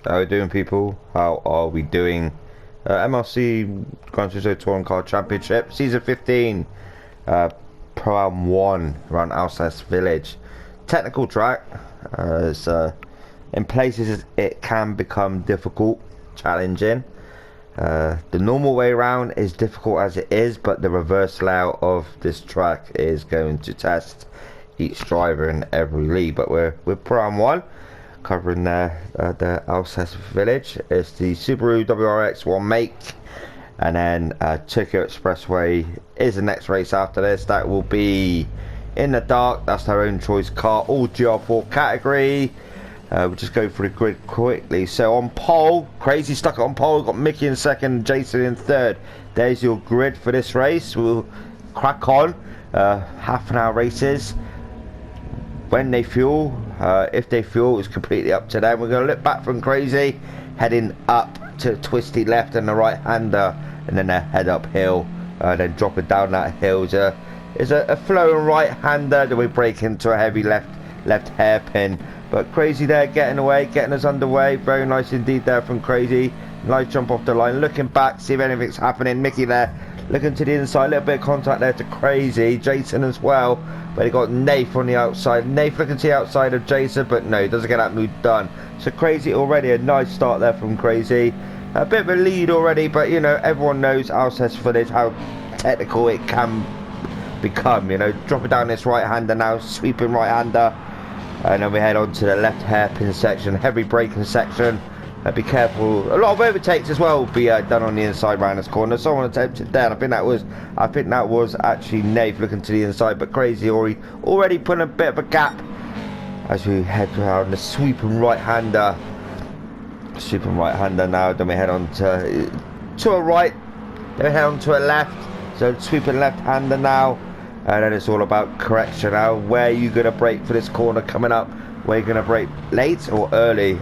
How are we doing, people? How are we doing? MRC Grand Turismo Touring Car Championship Season 15, Pro Am 1 around Alsace Village. Technical track, in places it can become difficult, challenging. The normal way around is difficult as it is, but the reverse layout of this track is going to test each driver in every league. But we're Pro Am 1. Covering the Alsace Village. It's the Subaru WRX 1 make, and then Tokyo Expressway is the next race after this. That will be in the dark. That's their own choice car, all GR4 category. We'll just go through the grid quickly. So on pole, Crazy stuck on pole. We've got Mickey in second, Jason in third. There's your grid for this race. We'll crack on. Half an hour races. When they fuel, if they fuel, it's completely up to them. We're going to look back from Crazy, heading up to twisty left and the right hander, and then a head uphill, then dropping down that hill. Is a flowing right hander, then we break into a heavy left hairpin. But Crazy there getting away, getting us underway. Very nice indeed there from Crazy. Nice jump off the line, looking back, see if anything's happening. Mickey there, looking to the inside, a little bit of contact there to Crazy. Jason as well. But he got Nath on the outside. Nath looking to the outside of Jason, but no, doesn't get that move done. So Crazy already a nice start there from Crazy. A bit of a lead already, but you know, everyone knows Alsace Village, how technical it can become. You know, dropping down this right hander now, sweeping right hander. And then we head on to the left hairpin section, heavy braking section. Be careful. A lot of overtakes as well will be done on the inside round this corner. Someone attempted there. I think that was actually Nath looking to the inside, but Crazy already putting a bit of a gap as we head around the sweeping right hander. Sweeping right hander now. Then we head on to a right. Then we head on to a left. So sweeping left hander now. And then it's all about correction now. Where are you gonna brake for this corner coming up? Where are you gonna brake late or early?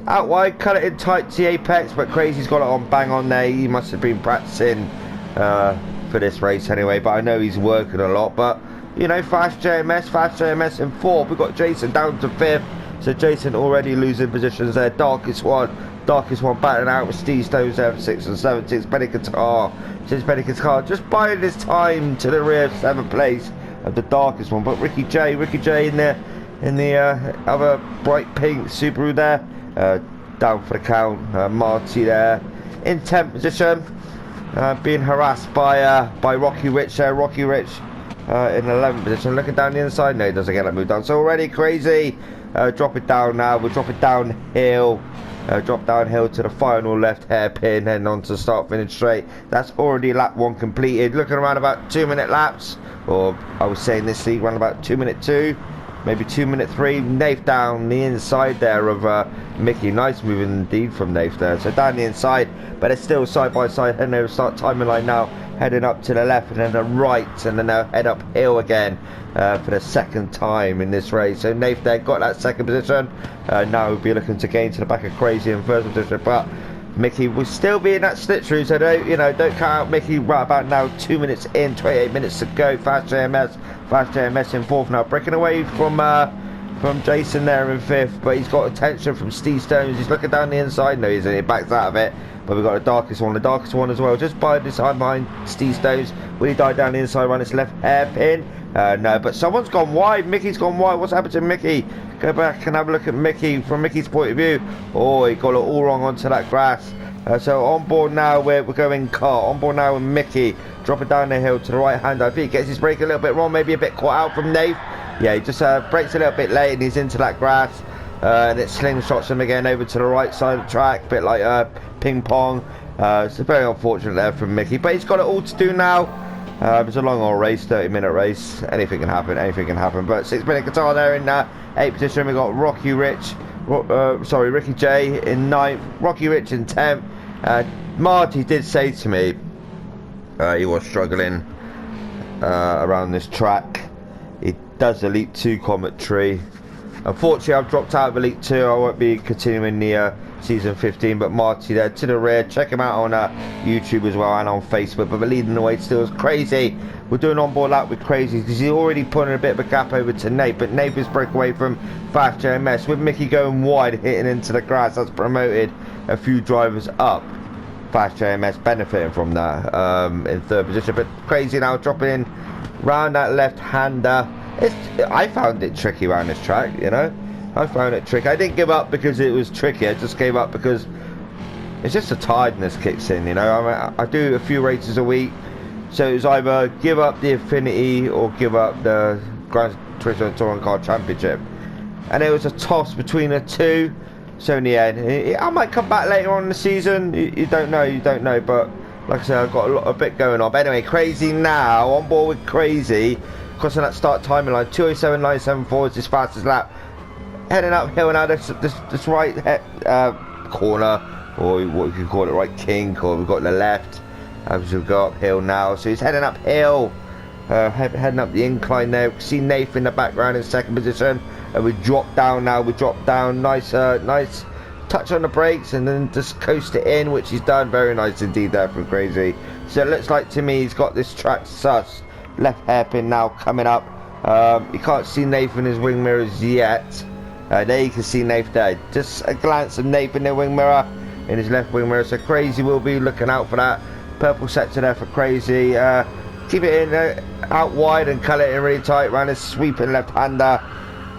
Out wide, cut it in tight to the apex, but Crazy's got it on bang on there. He must have been practicing for this race anyway, but I know he's working a lot. But you know, fast JMS in fourth. We've got Jason down to fifth, so Jason already losing positions there. Darkest one battling out with Steve Stones there for 6th and 7th. It's Benny Guitar just buying his time to the rear of 7th place of the darkest one. But Ricky J in the other bright pink Subaru there. Down for the count. Marty there in 10th position, being harassed by Rocky Rich there. Rocky Rich in 11th position, looking down the inside. No, he doesn't get that move done. So already Crazy drop it down now. We'll drop it downhill. Drop downhill to the final left hairpin, heading on to start finish straight. That's already lap 1 completed. Looking around about 2-minute laps, or I was saying this league around about 2-minute 2. Maybe 2-minute 3. Nath down the inside there of Mickey. Nice move indeed from Nath there. So down the inside, but it's still side by side. Heading over start timing line now. Heading up to the left and then the right, and then now head uphill again for the second time in this race. So Nath there got that second position. Now we'll be looking to gain to the back of Crazy in first position, but Mickey will still be in that slip through, so don't count out Mickey right about now. 2 minutes in, 28 minutes to go. Fast JMS in fourth now, breaking away from Jason there in fifth, but he's got attention from Steve Stones. He's looking down the inside. No, he backs out of it. But we've got the darkest one as well. Just by this time behind Steve Stones. Will he dive down the inside, run his left hairpin? No, but someone's gone wide. Mickey's gone wide. What's happened to Mickey? Go back and have a look at Mickey from Mickey's point of view. Oh, he got it all wrong onto that grass. So on board now, we're going car. On board now with Mickey. Dropping down the hill to the right hand. I think he gets his brake a little bit wrong. Maybe a bit caught out from Nath. Yeah, he just brakes a little bit late and he's into that grass. And it slingshots him again over to the right side of the track. Bit like ping pong. It's very unfortunate there from Mickey. But he's got it all to do now. It's a long old race, 30-minute race. Anything can happen. But 6-minute guitar there in 8th position. We've got Ricky J in 9th. Rocky Rich in 10th. Marty did say to me he was struggling around this track. He does Elite 2 commentary. Unfortunately, I've dropped out of Elite 2. I won't be continuing the season 15, but Marty there to the rear. Check him out on YouTube as well and on Facebook. But leading the way still is Crazy. We're doing onboard lap with Crazy because he's already putting a bit of a gap over to Nate. But Nate has broke away from Fast JMS with Mickey going wide, hitting into the grass. That's promoted a few drivers up. Fast JMS benefiting from that in third position. But Crazy now dropping in round that left-hander. I found it tricky around this track, you know. I found it tricky. I didn't give up because it was tricky. I just gave up because it's just a tiredness kicks in, you know. I do a few races a week, so it was either give up the Affinity or give up the Gran Turismo Touring Car Championship, and it was a toss between the two. So in the end, I might come back later on in the season. You don't know, but like I said, I've got a bit going on. But anyway, Crazy now on board with Crazy. Crossing that start timing line, 2:07.974 is his fastest lap. Heading uphill now, this right corner, or what you can call it, right kink, or we've got the left as we go uphill now. So he's heading uphill, heading up the incline there. We can see Nathan in the background in second position, and we drop down now. We drop down, nice touch on the brakes, and then just coast it in, which he's done. Very nice indeed there from Crazy. So it looks like to me he's got this track sus. Left hairpin now coming up. You can't see Nathan in his wing mirrors yet. There you can see Nathan there. Just a glance of Nathan in the wing mirror, in his left wing mirror. So Crazy will be looking out for that purple sector there for Crazy. Keep it in out wide and cut it in really tight around his sweeping left-hander.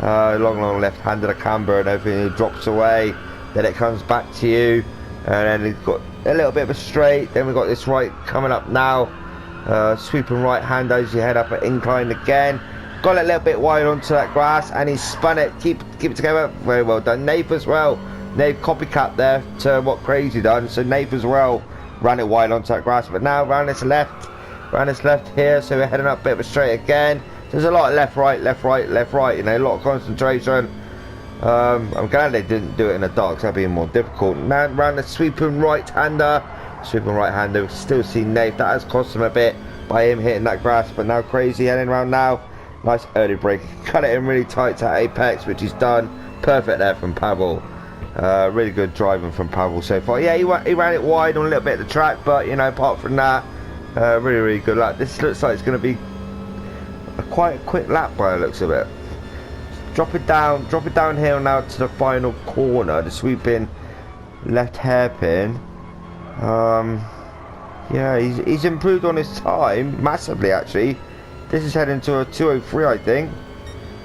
Long left-hander to camber and everything. It drops away. Then it comes back to you. And then he's got a little bit of a straight. Then we've got this right coming up now. Sweeping right hand as you head up an incline again. Got it a little bit wide onto that grass, and he spun it. Keep it together. Very well done. Nate as well. Nate copycat there to what Crazy done. So Nate as well ran it wide onto that grass. But now round this left here. So we're heading up a bit of a straight again. There's a lot of left, right. You know, a lot of concentration. I'm glad they didn't do it in the dark. That'd be more difficult. Now round the sweeping right-hander. We still see Nate. That has cost him a bit by him hitting that grass, but now Crazy heading around now. Nice early break. Cut it in really tight to apex, which he's done. Perfect there from Pavel. Really good driving from Pavel so far. Yeah, he ran it wide on a little bit of the track, but you know, apart from that, really good lap. This looks like it's going to be quite a quick lap by the looks of it. Drop it down here now to the final corner. The sweeping left hairpin. Yeah, he's improved on his time massively actually. This is heading to a 2:03 I think.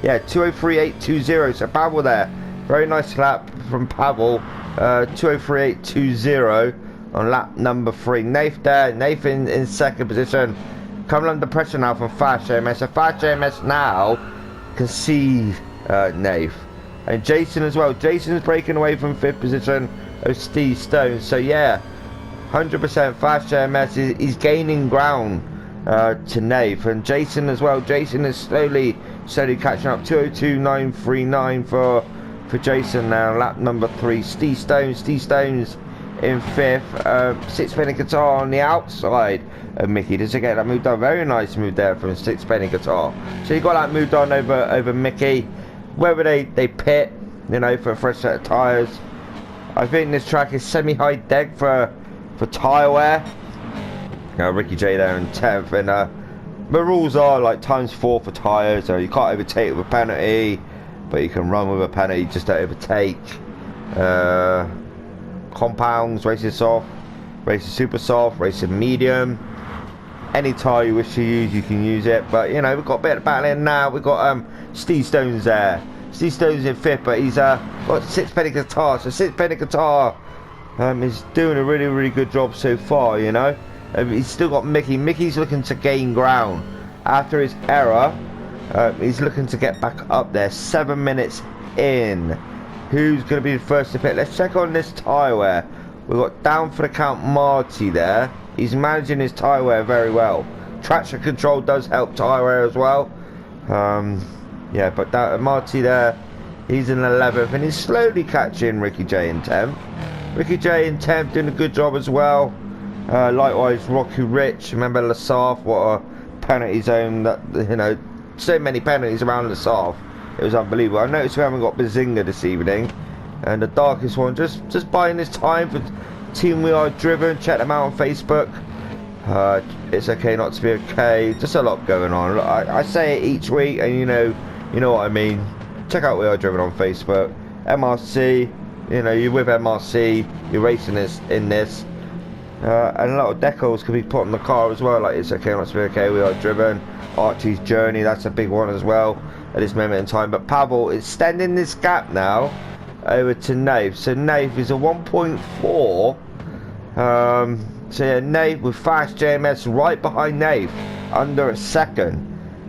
Yeah, 2:03.820. So Pavel there, very nice lap from Pavel. 2:03.820 on lap number 3. Nathan in second position, coming under pressure now from Fast JMS. So Fast JMS now can see Nate and Jason as well. Jason's breaking away from 5th position of Steve Stone. So yeah, 100% Fast JMS is gaining ground to Nate, and Jason as well. Jason is slowly catching up. 2:02.939 for Jason now. Lap number 3. Steve Stones in 5th. Six spinning guitar on the outside of Mickey. Does it get that moved on? Very nice move there from six spinning guitar. So you got that moved on over Mickey. Whether they pit, you know, for a fresh set of tyres. I think this track is semi-high deck for tyre wear. Ricky J there in 10th, and the rules are like ×4 for tyres. So you can't overtake with a penalty, but you can run with a penalty. Just don't overtake. Compounds, racing soft, racing super soft, racing medium. Any tyre you wish to use, you can use it. But you know, we've got a bit of battling now. We've got Steve Stones there. Steve Stones in 5th, but he's got six penny guitar. So six penny guitar is doing a really good job so far. You know, he's still got Mickey. Mickey's looking to gain ground after his error. He's looking to get back up there. 7 minutes in. Who's going to be the first to pit? Let's check on this tyre wear. We've got down for the count Marty there. He's managing his tyre wear very well. Traction control does help tyre wear as well. Yeah, but that Marty there, he's in 11th, and he's slowly catching Ricky J in 10th. Ricky J in 10th doing a good job as well. Likewise, Rocky Rich. Remember Alsace? What a penalty zone! That, you know, so many penalties around Alsace. It was unbelievable. I noticed we haven't got Bazinga this evening, and the darkest one just buying his time for Team We Are Driven. Check them out on Facebook. It's okay not to be okay. Just a lot going on. I say it each week, and you know what I mean. Check out We Are Driven on Facebook. MRC, you know, you're with MRC, you're racing in this. And a lot of decals can be put on the car as well, like It's Okay Not to Be Okay, We Are Driven. Archie's Journey, that's a big one as well at this moment in time. But Pavel is extending this gap now over to Nave. So Nave is a 1.4. So yeah, Nave with fast JMS right behind Nave, under a second.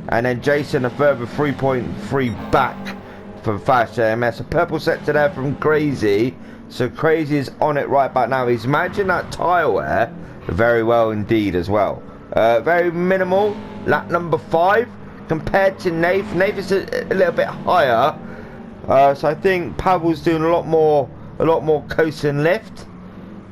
And then Jason a further 3.3 back from fast JMS. A purple sector there from Crazy. So Crazy is on it right back now. He's managing that tyre wear very well indeed as well. Very minimal. Lap number 5 compared to Nave. Nave is a little bit higher. So I think Pavel's doing a lot more coast and lift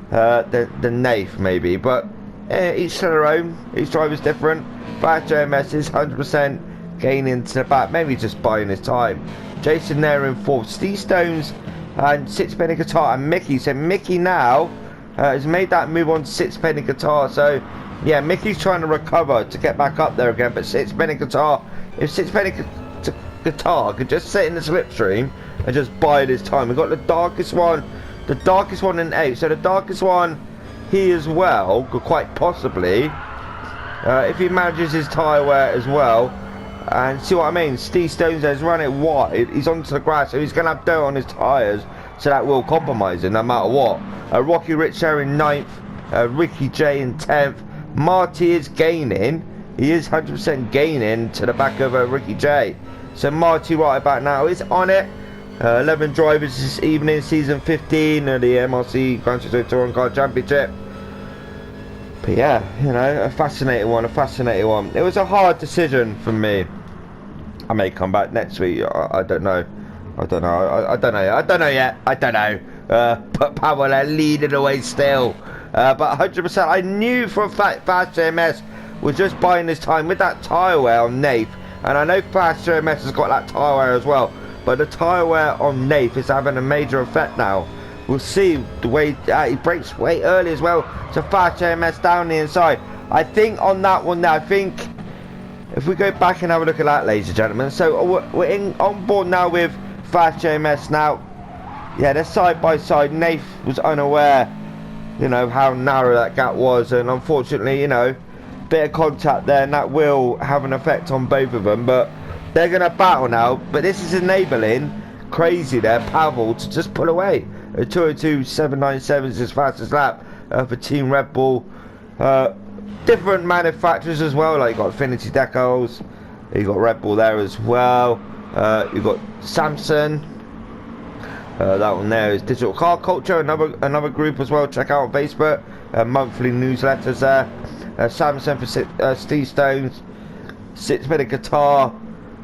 than Nave maybe. But each to their own. Each driver's different. Fast JMS is 100% gaining to the back. Maybe just buying his time. Jason there in 4th. Steve Stones and Sixpenny Guitar and Mickey. So Mickey now has made that move on to Sixpenny Guitar. So yeah, Mickey's trying to recover to get back up there again. But Sixpenny Guitar, if Sixpenny Guitar could just sit in the slipstream and just bide his time. We've got the darkest one in 8. So the darkest one, he as well could quite possibly, if he manages his tyre wear as well. And see what I mean? Steve Stones has run it wide. He's onto the grass, so he's going to have dirt on his tyres. So that will compromise him no matter what. Rocky Rich there in 9th. Ricky J in 10th. Marty is gaining. He is 100% gaining to the back of Ricky J. So Marty right about now is on it. 11 drivers this evening, season 15 of the MRC Grand Touring Touring Car Championship. But yeah, you know, a fascinating one. It was a hard decision for me. I may come back next week. I don't know. I don't know yet. But Pavel leading away still. But 100%, I knew for a fact Fast JMS was just buying this time with that tyre wear on Nath. And I know Fast JMS has got that tyre wear as well. But the tyre wear on Nath is having a major effect now. We'll see the way he breaks way early as well. So Fast JMS down the inside. I think on that one now, I think if we go back and have a look at that, ladies and gentlemen. So we're on board now with Fast JMS now. Yeah, they're side by side. Nath was unaware, you know, how narrow that gap was. And unfortunately, you know, bit of contact there, and that will have an effect on both of them. But they're going to battle now. But this is enabling Crazy there, Pavel, to just pull away. A 202.797 is his fastest lap for Team Red Bull. Different manufacturers as well, like you got Affinity Decals, you got Red Bull there as well. You got Samson. That one there is Digital Car Culture, another group as well. Check out on Facebook. Monthly newsletters there. Samson for Steve Stones. 6-minute guitar.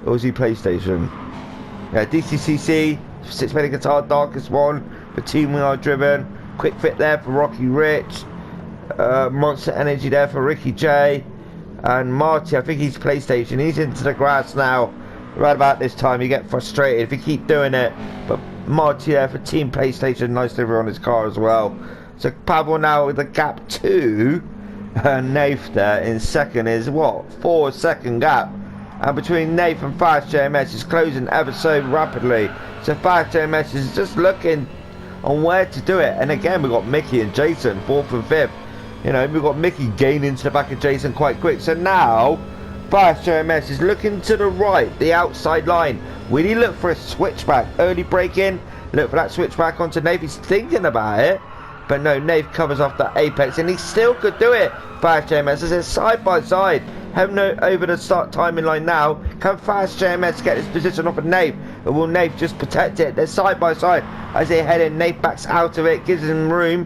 Aussie PlayStation. DCCC. 6-minute guitar, darkest one for Team We Are Driven. Quick fit there for Rocky Rich. Monster Energy there for Ricky J. And Marty, I think he's PlayStation. He's into the grass now. Right about this time, you get frustrated if you keep doing it. But Marty there for Team PlayStation. Nice livery on his car as well. So Pavel now with a gap 2. And Nath there in second is what? 4-second gap. And between Nath and Fast JMS is closing ever so rapidly. So Fast JMS is just looking on where to do it. And again, we've got Mickey and Jason 4th and 5th. You know, we've got Mickey gaining to the back of Jason quite quick. So now Fast JMS is looking to the right, the outside line. Will he look for a switchback? Early break in, look for that switchback onto Nath. He's thinking about it. But no, Nath covers off that apex, and he still could do it. Fast JMS as it's side by side. Heading over the start timing line now. Can Fast JMS get his position off of Nath? Or will Nath just protect it? They're side by side as they head in. Nath backs out of it, gives him room.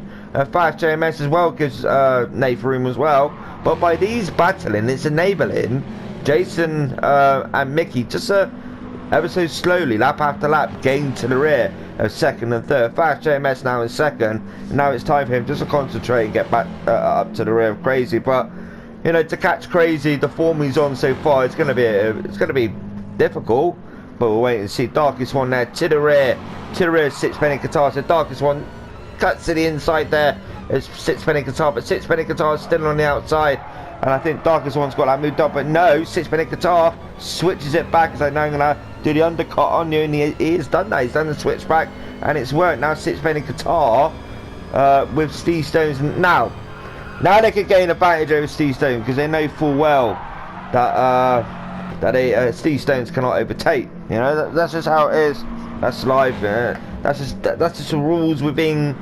Fast JMS as well gives Nath room as well. But by these battling, it's enabling Jason and Mickey just ever so slowly, lap after lap, gain to the rear of second and third. Fast JMS now in second. And now it's time for him just to concentrate and get back up to the rear of Crazy. But you know, to catch Crazy, the form he's on so far, it's going to be difficult. but we'll wait and see. Darkest One there to the rear. To the rear, Sixpenny Qatar. So Darkest One cuts to the inside there. It's Sixpenny Qatar, but Sixpenny Qatar is still on the outside. And I think Darkest One's got that moved up, but no, Sixpenny Qatar switches it back. So now I'm going to do the undercut on you, and he has done that. He's done the switch back, and it's worked. Now Sixpenny Qatar with Steve Stones. Now they could gain advantage over Steve Stones because they know full well that Steve Stones cannot overtake. You know, that's just how it is. That's life. That's just the rules within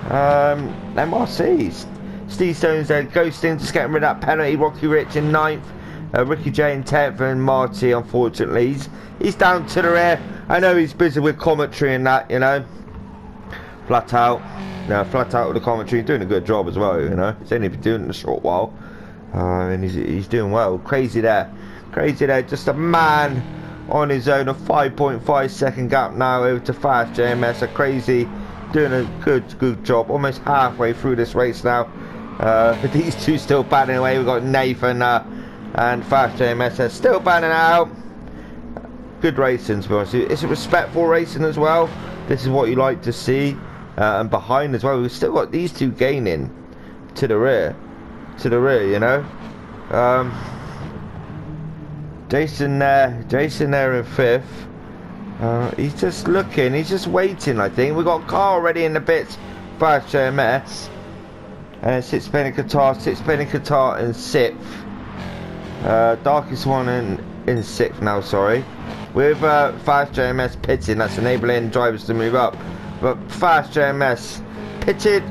MRCs. Steve Stones there ghosting, just getting rid of that penalty. Rocky Rich in 9th, Ricky J in 10th, and Marty unfortunately he's down to the rear. I know he's busy with commentary and that, you know, flat out with the commentary, doing a good job as well. You know, he's only been doing it a short while, and he's doing well. Crazy there, just a man on his own. A 5.5 second gap now over to Fast JMS. A Crazy doing a good job, almost halfway through this race now. But these two still batting away. We've got Nathan and Fast JMS still batting out. Good racing, to be honest. It's a respectful racing as well. This is what you like to see. And behind as well, we've still got these two gaining to the rear, you know. Jason there in 5th. He's just looking, he's just waiting. I think we've got Carl already in the pits. Fast JMS. And Sixpenny Qatar in 6th. Darkest One in 6th now, sorry. With Fast JMS pitting, that's enabling drivers to move up. But Fast JMS pitted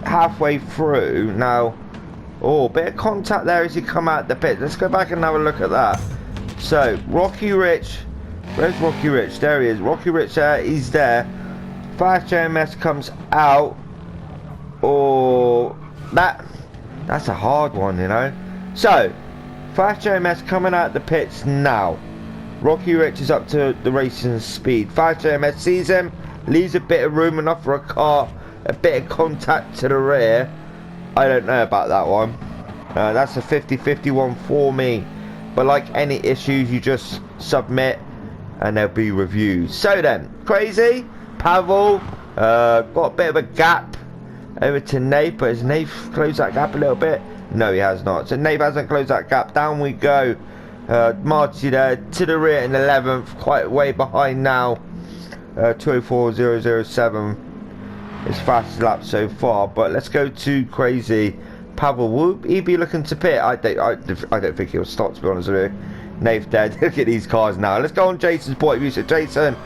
halfway through. Now, oh, bit of contact there as he come out the pit. Let's go back and have a look at that. So, Rocky Rich, where's Rocky Rich? There he is. Rocky Rich there, he's there. Fast JMS comes out. Oh, that's a hard one, you know. So, Fast JMS coming out the pits now. Rocky Rich is up to the racing speed. Fast JMS sees him, leaves a bit of room enough for a car, a bit of contact to the rear. I don't know about that one. That's a 50-50 one for me. But like any issues, you just submit and there'll be reviews. So then, Crazy, Pavel, got a bit of a gap over to Nate, but has Nate closed that gap a little bit? No, he has not. So Nate hasn't closed that gap. Down we go. Marty there to the rear in 11th, quite way behind now. 204.007 is fastest lap so far. But let's go to Crazy. Pavel, will he be looking to pit? I don't think he'll stop, to be honest with you. Nath dead. Look at these cars now. Let's go on Jason's point of view. So Jason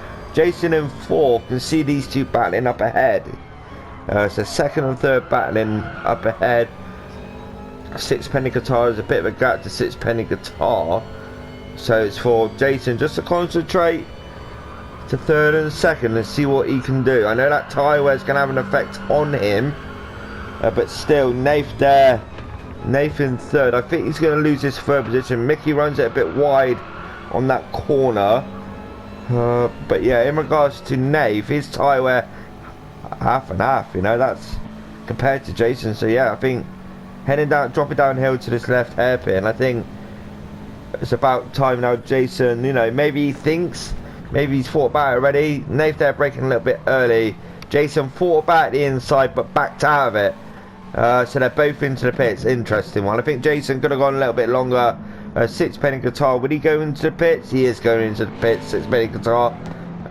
in 4th, can see these two battling up ahead. So 2nd and 3rd battling up ahead. Sixpenny Qatar is a bit of a gap to Sixpenny Qatar. So it's for Jason just to concentrate to 3rd and 2nd and see what he can do. I know that tyre wear is going to have an effect on him. But still, Nath there. Nathan 3rd. I think he's going to lose his 3rd position. Mickey runs it a bit wide on that corner. But yeah, in regards to Nath, his tyre wear half and half, you know, that's compared to Jason. So yeah, I think heading down, dropping downhill to this left hairpin, I think it's about time now. Jason, you know, maybe he thinks, maybe he's thought about it already. Nath there breaking a little bit early. Jason thought about the inside but backed out of it. So they're both into the pits. Interesting one. I think Jason could have gone a little bit longer. Sixpenny Qatar, would he go into the pits? He is going into the pits. Sixpenny Qatar.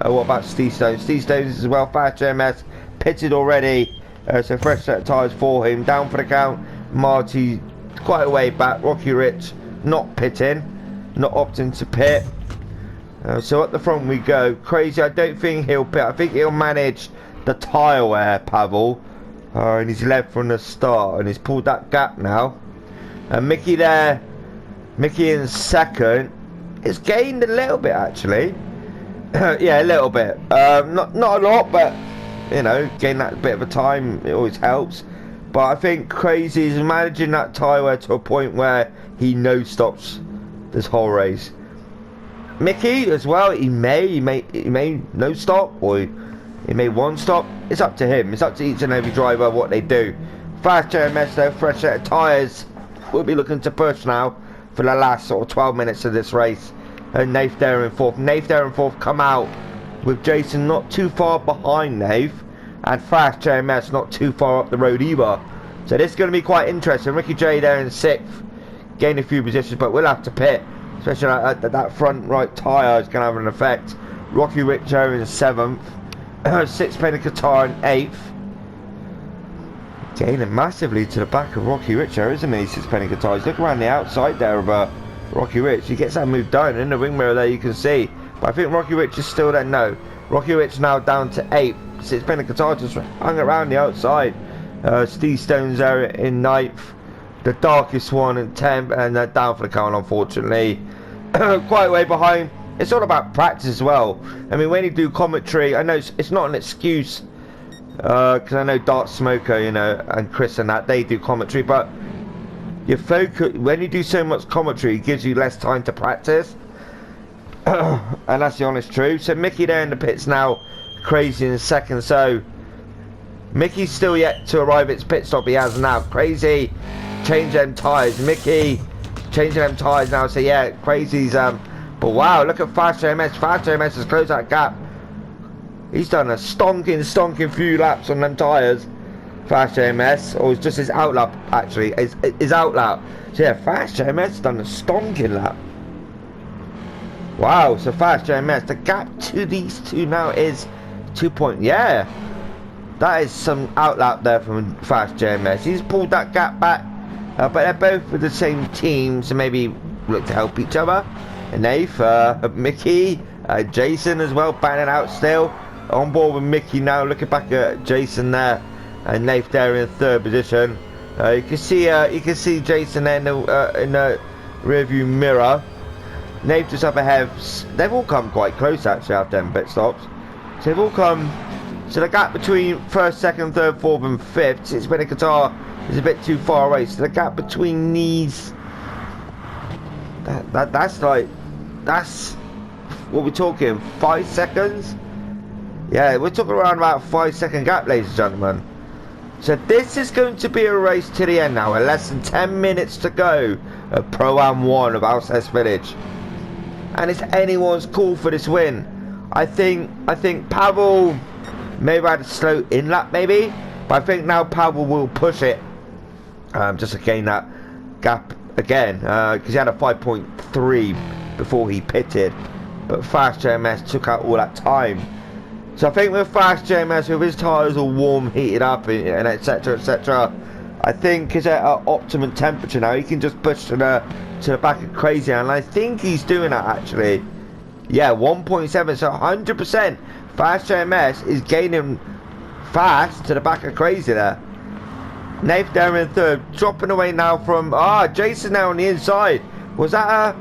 What about Steve Stones? Steve Stones as well. Fast JMS pitted already. So fresh set of tyres for him. Down for the count. Marty quite a way back. Rocky Rich not pitting. Not opting to pit. So at the front we go. Crazy, I don't think he'll pit. I think he'll manage the tyre wear, Pavel. And he's led from the start. And he's pulled that gap now. And Mickey there. Mickey in 2nd. It's gained a little bit actually. Yeah, a little bit. Not a lot, but you know, gain that bit of a time, it always helps. But I think Crazy is managing that tyre wear to a point where he no stops this whole race. Mickey as well, he may no stop, or he may one stop. It's up to him. It's up to each and every driver what they do. Fast JMS though, fresh set of tyres. We'll be looking to push now for the last sort of 12 minutes of this race. And Nath there in fourth. Nath there in fourth. Come out with Jason not too far behind Nath. And Fast JMS not too far up the road either. So this is going to be quite interesting. Ricky J there in sixth. Gained a few positions, but we'll have to pit. Especially that front right tyre is going to have an effect. Rocky Richo in seventh. Sixpenny Qatar in eighth. Gaining massively to the back of Rocky Richo, isn't he? Sixpenny Qatar. Look around the outside there of Rocky Rich. He gets that move done in the wing mirror there, you can see. But I think Rocky Rich is still there. No. Rocky Rich now down to eighth. Sixpenny Qatar just hung around the outside. Steve Stone's there in ninth. The darkest one in 10th, and they're down for the count, unfortunately. Quite a way behind. It's all about practice as well. I mean, when you do commentary, I know it's not an excuse, because I know Dark Smoker, you know, and Chris and that, they do commentary, but your focus, when you do so much commentary, it gives you less time to practice. And that's the honest truth. So Mickey there in the pits now, Crazy in second. So Mickey's still yet to arrive at his pit stop. He has now. Crazy, change them tyres. Mickey, changing them tyres now. So yeah, Crazy's but wow, look at Fast JMS. Fast JMS has closed that gap. He's done a stonking few laps on them tyres. Fast JMS, or it's just his outlap actually. His outlap. So yeah, Fast JMS has done a stonking lap. Wow, so Fast JMS, the gap to these two now is 2 point. Yeah, that is some outlap there from Fast JMS. He's pulled that gap back, but they're both with the same team, so maybe look to help each other. And Nath, Mickey, Jason as well, batting out still. On board with Mickey now, looking back at Jason there, and Nath there in third position. You can see Jason there in the rearview mirror. Nath just up ahead. They've all come quite close actually after them pit stops. So they've all come. So the gap between first, second, third, fourth, and fifth, since when a guitar is a bit too far away. So the gap between these, that's what we're talking, 5 seconds. Yeah, we're talking around about 5 second gap, ladies and gentlemen. So this is going to be a race to the end now. With less than 10 minutes to go at Pro-Am 1 of Alsace Village. And it's anyone's call for this win. I think Pavel maybe had a slow in lap maybe, but I think now Pavel will push it just to gain that gap again, because he had a 5.3 before he pitted, but Fast JMS took out all that time. So I think with Fast JMS, with his tyres all warm, heated up, and etc, I think he's at an optimum temperature now. He can just push to the back of Crazy, and I think he's doing that actually. Yeah, 1.7, so 100% Fast JMS is gaining fast to the back of Crazy there. Nath there in third, dropping away now from Jason now on the inside. Was that a...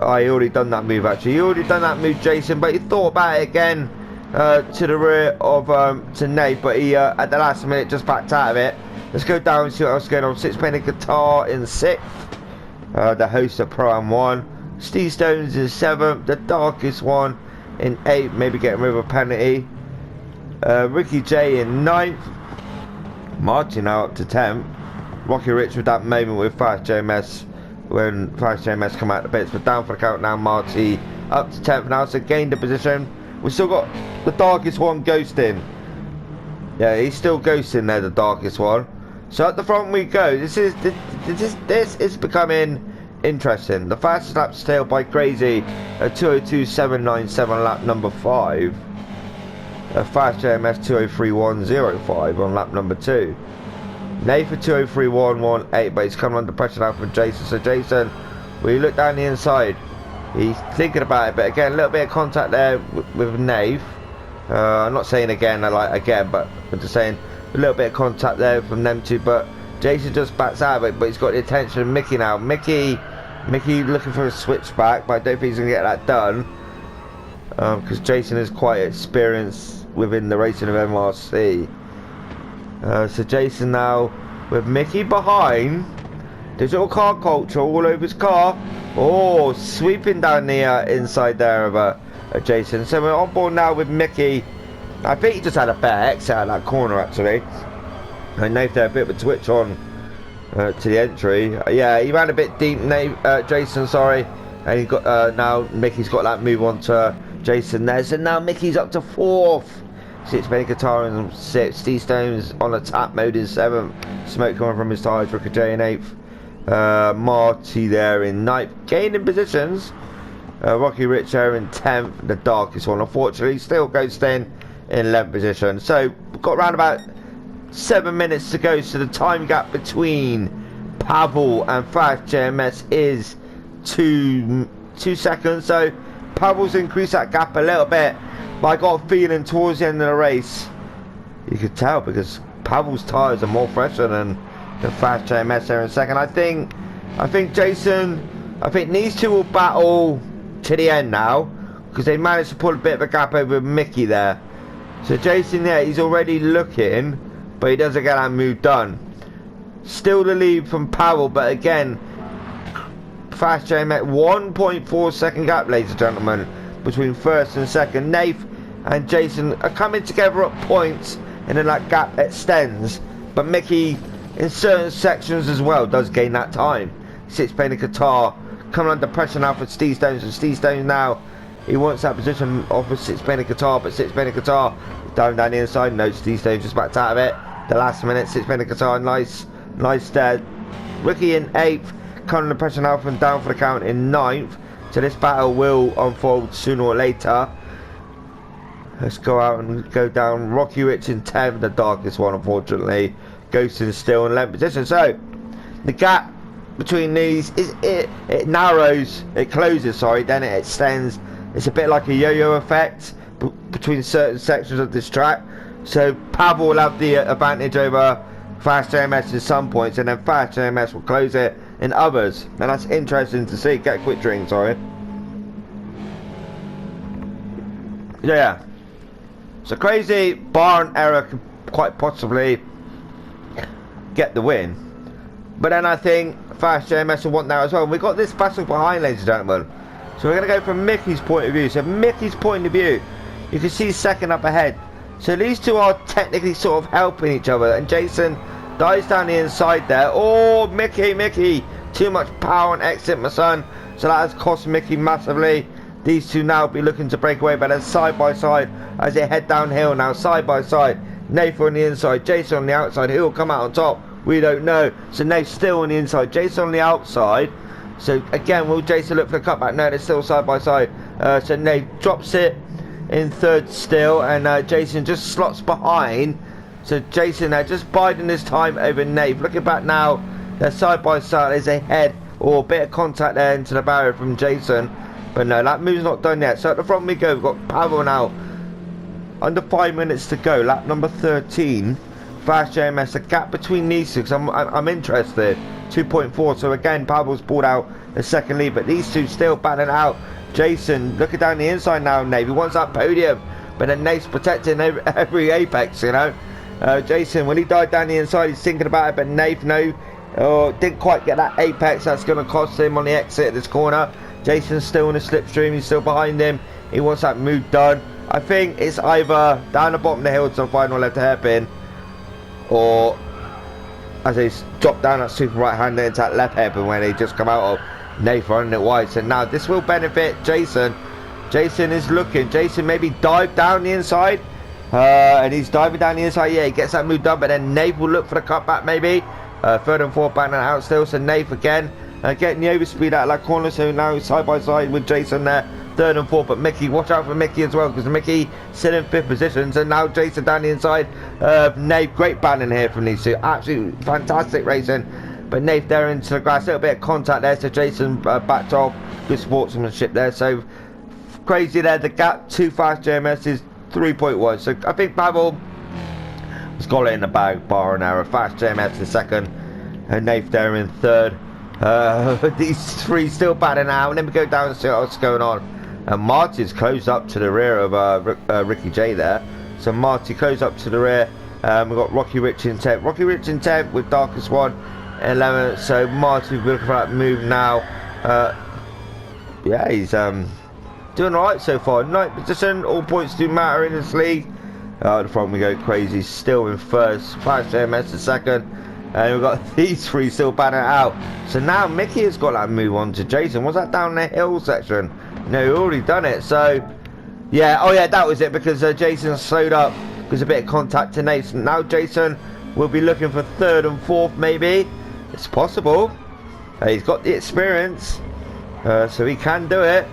Oh, he already done that move actually. He already done that move, Jason, but he thought about it again to the rear of to Nath, but he at the last minute just backed out of it. Let's go down and see what else is going on. Sixpenny Guitar in sixth, the host of Pro-Am 1. Steve Stones in seventh, the darkest one in eighth, maybe getting rid of a penalty. Ricky J in ninth, Martin now up to 10th. Rocky Rich with that moment with Fast JMS when Fast JMS come out the pits, but down for the count now. Marty up to 10th now, so gained the position. We've still got the darkest one ghosting. Yeah, he's still ghosting there, the darkest one. So at the front we go. This is becoming interesting. The fastest lap still by Crazy at 2:02.797 lap number 5. Fast JMS 2:03.105 on lap number 2. Nathan 2:03.118, but he's coming under pressure now from Jason. So Jason, when you look down the inside, he's thinking about it, but again a little bit of contact there with Nave. I'm not saying again, but I'm just saying a little bit of contact there from them two, but Jason just backs out of it, but he's got the attention of Mickey now. Mickey looking for a switchback, but I don't think he's going to get that done, because Jason is quite experienced within the racing of MRC. So Jason now with Mickey behind. There's all car culture all over his car. Oh, sweeping down the inside there of Jason. So we're on board now with Mickey. I think he just had a better exit out of that corner actually. And Nave there a bit of a twitch on to the entry. Yeah, he ran a bit deep, Jason, sorry. And he got now Mickey's got that move on to Jason there. So now Mickey's up to 4th. 6 Benny Guitar in 6th. Steve Stone's on attack mode in 7th. Smoke coming from his tyres. Ricky J in 8th. Marty there in 9th. Gaining positions. Rocky Rich there in 10th. The darkest one, unfortunately, still ghosting in 11th position. So we've got around about 7 minutes to go. So the time gap between Pavel and Fast JMS is 2 seconds. So Pavel's increased that gap a little bit. But I got a feeling towards the end of the race, you could tell, because Pavel's tyres are more fresher than the Fast JMS there in second. I think Jason, these two will battle to the end now, because they managed to pull a bit of a gap over Mickey there. So Jason there, he's already looking, but he doesn't get that move done. Still the lead from Pavel, but again, Fast JMS 1.4 second gap, ladies and gentlemen, between first and second. Nath and Jason are coming together at points, and then that gap extends. But Mickey, in certain sections as well, does gain that time. 6 playing the guitar, coming under pressure now for Steve Stones, and Steve Stones now, he wants that position off of 6 playing the guitar, but 6 playing the guitar down the inside. No, Steve Stones just backed out of it. The last minute, 6 playing the guitar, nice there. Ricky in 8th, coming under pressure now from down for the count in 9th. So this battle will unfold sooner or later. Let's go out and go down. Rocky Rich in 10th, the darkest one, unfortunately. Ghosting still in 11th position. So the gap between these is it narrows, it closes, sorry, then it extends. It's a bit like a yo-yo effect between certain sections of this track. So Pavel will have the advantage over Fast JMS in some points, and then Fast JMS will close it in others. And that's interesting to see. Get a quick drink, sorry. Yeah. So Crazy bar and error could quite possibly get the win. But then I think Fast JMS will want that as well. And we've got this battle behind, ladies and gentlemen. So we're going to go from Mickey's point of view. So Mickey's point of view, you can see second up ahead. So these two are technically sort of helping each other. And Jason dives down the inside there. Oh, Mickey. Too much power and exit, my son. So that has cost Mickey massively. These two now be looking to break away, but then side by side as they head downhill now, side by side. Nathan on the inside, Jason on the outside. Who will come out on top? We don't know. So Nate's still on the inside, Jason on the outside. So again, will Jason look for the cutback? No, they're still side by side. So Nate drops it in third still, and Jason just slots behind. So Jason now just biding his time over Nate. Looking back now, they're side by side. There's a head or a bit of contact there into the barrier from Jason. But no, that move's not done yet. So at the front we go. We've got Pavel now. Under 5 minutes to go. Lap number 13. Fast JMS. The gap between these two, I'm interested. 2.4. So again, Pavel's pulled out the second lead. But these two still battling out. Jason looking down the inside now. Nate, he wants that podium. But then Nate's protecting every apex, you know. Jason, when he died down the inside, he's thinking about it. But Nate, no. Didn't quite get that apex. That's going to cost him on the exit of this corner. Jason's still in the slipstream. He's still behind him. He wants that move done. I think it's either down the bottom of the hill to the final left hairpin, or as they drop down that super right hander into that left hairpin where they just come out of Nathan running it wide. So now this will benefit Jason. Jason is looking. Jason maybe dive down the inside. And he's diving down the inside. Yeah, he gets that move done. But then Nathan will look for the cutback maybe. Third and fourth back and out still. So Nathan again. Getting the overspeed out of that corner, so now side by side with Jason there, third and fourth. But Mickey, watch out for Mickey as well, because Mickey still in fifth position. So now Jason down the inside. Nate, great banning here from these two, absolutely fantastic racing. But Nate there into the grass, a little bit of contact there, so Jason backed off. Good sportsmanship there. So Crazy there. The gap to Fast JMS is 3.1. So I think Pavel has got it in the bag, bar and error. Fast JMS in second, and Nate there in third. These three still batting out, and then we go down and see what's going on. And Marty's closed up to the rear of Ricky J there. So Marty closed up to the rear. We've got Rocky Rich in 10th. Rocky Rich in 10th with Darkest One 11th. So Marty will be looking for that move now. Yeah, he's doing alright so far. 9th position, all points do matter in this league. At the front we go Crazy, still in first. Fast JMS in second. And we've got these three still battling it out. So now Mickey has got that move on to Jason. Was that down the hill section? No, he already done it. So, yeah. Oh, yeah, that was it because Jason slowed up. There's a bit of contact to Nathan. Now Jason will be looking for third and fourth, maybe. It's possible. He's got the experience. So he can do it.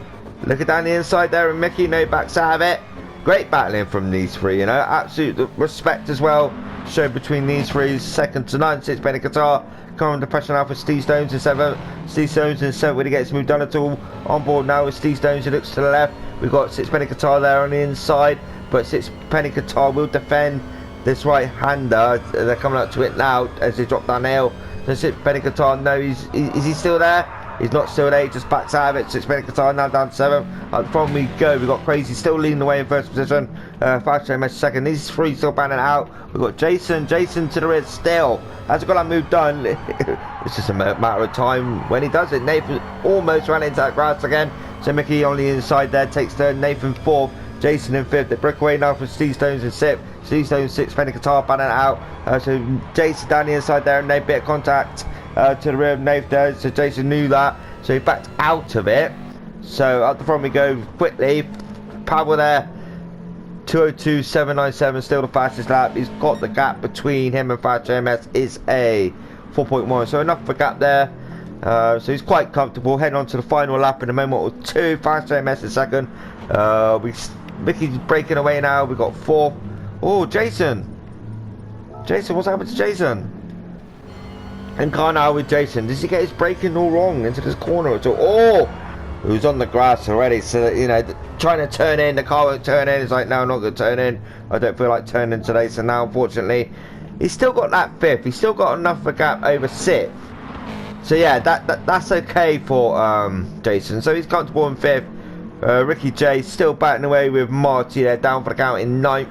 Looking down the inside there, and Mickey, no, backs out of it. Great battling from these three, you know. Absolute respect as well shown between these three. Second to none, 6 Penny Qatar. Coming under pressure now for Steve Stones in 7th. Steve Stones in 7th when he gets moved on at all. On board now with Steve Stones, he looks to the left. We've got 6 Penny Qatar there on the inside. But 6 Penny Qatar will defend this right-hander. They're coming up to it now as they drop down the hill. So 6 Penny Qatar, no, is he still there? He's not still there, he just backs out of it. 6 Penny Qatar now down to 7th. Up front we go. We've got Crazy still leading the way in first position. 5 JMS second. These three still banning out. We've got Jason to the rear still. Hasn't got that move done. It's just a matter of time when he does it. Nathan almost ran into that grass again. So Mickey on the inside there takes third. Nathan 4th. Jason in 5th. They break away now from Steve Stones in 6th. Steve Stones 6th. Penny Qatar banning it out. So Jason down the inside there, and Nate bit of contact to the rear of Nate there. So Jason knew that. So he backed out of it. So up the front we go quickly. Pavel there. 2:02.797, still the fastest lap. He's got the gap between him and Fast JMS is a 4.1. So enough for gap there. So he's quite comfortable. Heading on to the final lap in a moment or two. Fast JMS in second. Mickey's breaking away now. We've got 4th. Oh, Jason, what's happened to Jason? And car now with Jason. Does he get his braking all wrong into this corner at all? Oh, he was on the grass already. So, you know, trying to turn in. The car won't turn in. It's like, no, I'm not going to turn in. I don't feel like turning today. So now, unfortunately, he's still got that 5th. He's still got enough of a gap over 6th. So, yeah, that's okay for Jason. So he's comfortable in 5th. Ricky J still batting away with Marty there, down for the count in 9th.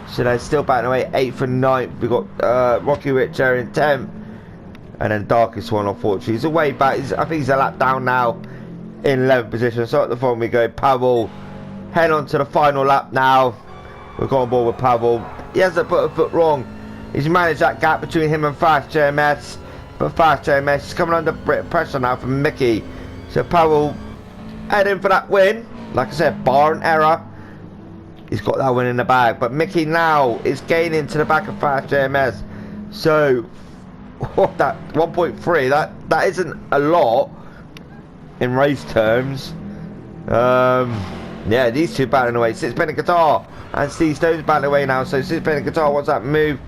So they're still batting away 8th and 9th. We've got Rocky Rich there in 10th. And then Darkest One, unfortunately. He's way back. I think he's a lap down now in 11th position. So at the front we go. Pavel head on to the final lap now. We've got on board with Pavel. He hasn't put a foot wrong. He's managed that gap between him and Fast JMS. But Fast JMS is coming under pressure now from Mickey. So Pavel heading for that win. Like I said, bar and error, he's got that win in the bag. But Mickey now is gaining to the back of Fast JMS. So what, that 1.3, that isn't a lot in race terms. Yeah, these two battling away. 6 Penny Qatar and Steve Stones battling away now. So 6 Penny Qatar wants that move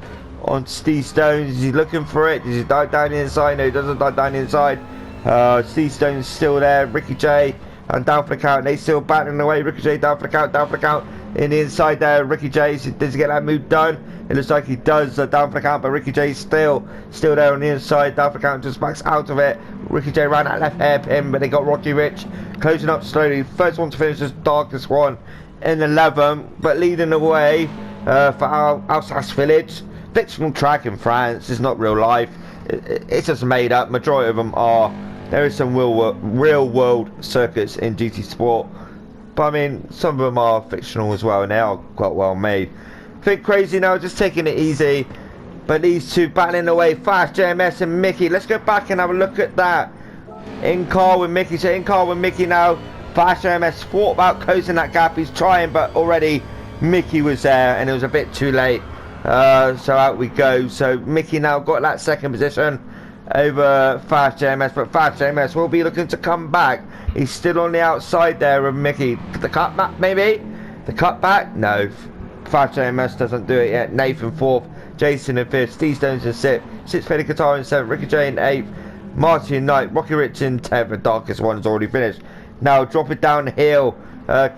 on Steve Stones. Is he looking for it? Does he dive down the inside? No, he doesn't dive down the inside. Steve Stones still there. Ricky J and down for the count. They still battling away. Ricky J down for the count. Down for the count. In the inside there, Ricky J, does he get that move done? It looks like he does, down for the count, but Ricky J still there on the inside. Down for the count, just backs out of it. Ricky J ran that left hairpin, but they got Rocky Rich closing up slowly. First one to finish is Darkest One in 11th, but leading the way for Alsace Village. Fictional track in France. It's not real life. It's just made up. Majority of them are. There is some real world circuits in GT Sport. But I mean, some of them are fictional as well, and they are quite well made. Think Crazy now, just taking it easy. But these two battling away, Fast JMS and Mickey. Let's go back and have a look at that. In car with Mickey, so in car with Mickey now. Fast JMS thought about closing that gap. He's trying, but already Mickey was there, and it was a bit too late. So out we go. So Mickey now got that second position over Fast JMS, but Fast JMS will be looking to come back. He's still on the outside there of Mickey. The cutback maybe? The cutback? No. Fast JMS doesn't do it yet. Nathan 4th, Jason in 5th, Steve Stones in 6th, 6 Penny Qatar in 7th, Ricky J in 8th, Marty in 9th, Rocky Rich in 10th, and Darkest One has already finished. Now drop it down the hill.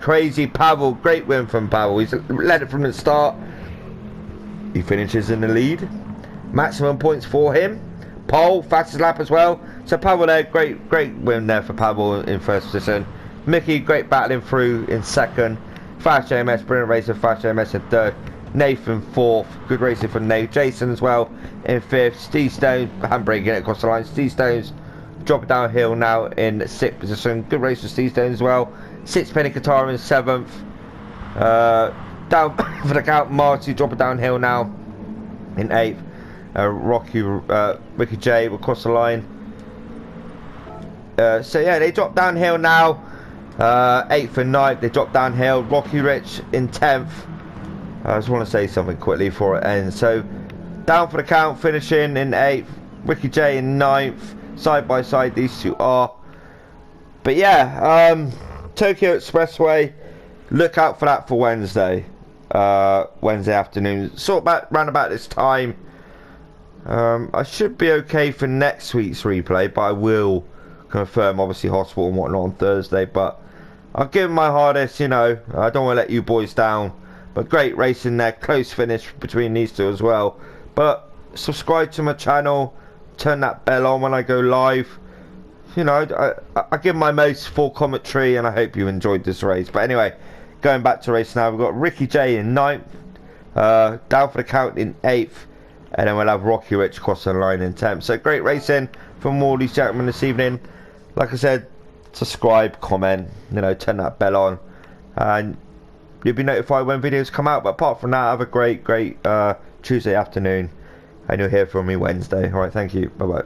Crazy Pavel, great win from Pavel. He's led it from the start. He finishes in the lead. Maximum points for him. Pole, fastest lap as well. So Pavel there, great win there for Pavel in first position. Mickey, great battling through in second. Fast JMS, brilliant racing. Fast JMS in third. Nathan 4th, good racing for Nate. Jason as well in 5th. Steve Stones, handbraking it across the line. Steve Stones drop it downhill now in 6th position. Good race for Steve Stones as well. 6 Penny Qatar in 7th. Down for the count, Marty drop it downhill now in 8th. Ricky J will cross the line. So yeah, they drop downhill now. 8th and 9th, they drop downhill. Rocky Rich in 10th. I just want to say something quickly before it ends. So down for the count, finishing in 8th. Ricky J in 9th. Side by side, these two are. But yeah, Tokyo Expressway. Look out for that for Wednesday. Wednesday afternoon. Sort of round about this time. I should be okay for next week's replay, but I will confirm obviously hospital and whatnot on Thursday. But I'll give my hardest, you know. I don't want to let you boys down. But great racing there, close finish between these two as well. But subscribe to my channel, turn that bell on when I go live. You know, I give my most full commentary, and I hope you enjoyed this race. But anyway, going back to race now, we've got Ricky J in 9th, down for the count in 8th, and then we'll have Rocky Rich crossing the line in 10th. So great racing from all these gentlemen this evening. Like I said, subscribe, comment, you know, turn that bell on, and you'll be notified when videos come out. But apart from that, have a great Tuesday afternoon, and you'll hear from me Wednesday. Alright, thank you, bye bye.